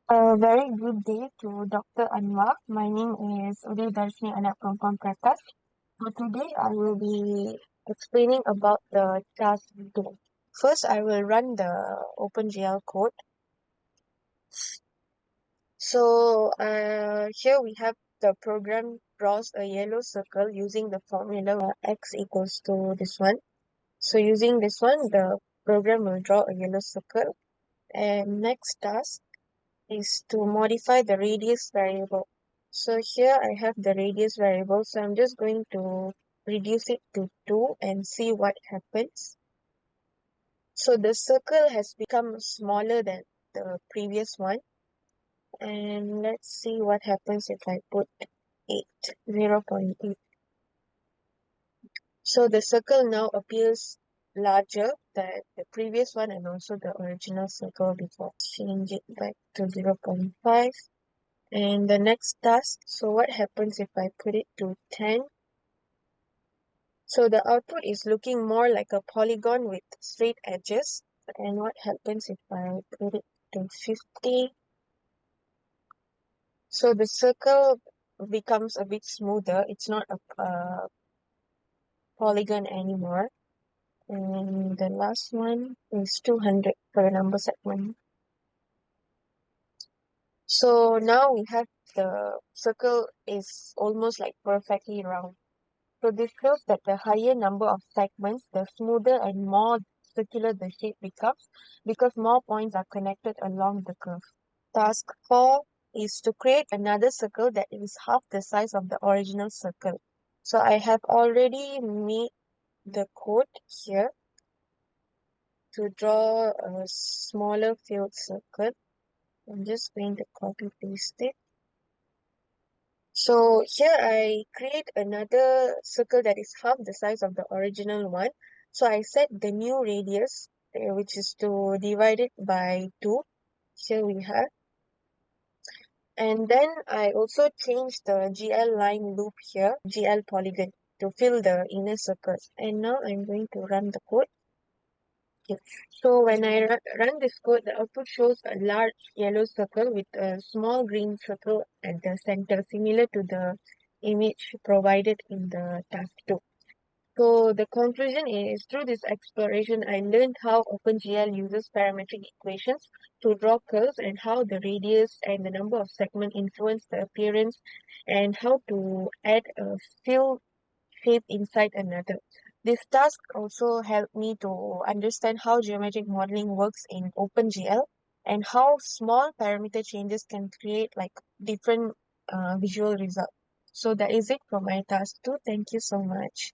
A very good day to Dr. Anwar. My name is Uday Darshini Anak from Prakash. So today I will be explaining about the task 2. First, I will run the OpenGL code. So here we have the program draws a yellow circle using the formula x equals to this one. So using this one, the program will draw a yellow circle. And next task is to modify the radius variable. So here I have the radius variable, so I'm just going to reduce it to 2 and see what happens. So the circle has become smaller than the previous one, and let's see what happens if I put 8, 0.8. So the circle now appears larger than the previous one and also the original circle before. Change it back to 0.5. And the next task, so what happens if I put it to 10? So the output is looking more like a polygon with straight edges. And what happens if I put it to 50? So the circle becomes a bit smoother. It's not a polygon anymore. And the last one is 200 for the number segment. So now we have the circle is almost like perfectly round. So this shows that the higher number of segments, the smoother and more circular the shape becomes because more points are connected along the curve. Task 4 is to create another circle that is half the size of the original circle. So I have already made the code here to draw a smaller field circle. I'm just going to copy paste it. So here I create another circle that is half the size of the original one. So I set the new radius, which is to divide it by 2. Here we have. And then I also change the GL line loop here, GL polygon, to fill the inner circles. And now I'm going to run the code. Okay. So when I run this code, the output shows a large yellow circle with a small green circle at the center, similar to the image provided in the task 2. So the conclusion is through this exploration, I learned how OpenGL uses parametric equations to draw curves and how the radius and the number of segments influence the appearance and how to add a fill shape inside another. This task also helped me to understand how geometric modeling works in OpenGL and how small parameter changes can create like different visual results. So that is it for my task 2. Thank you so much.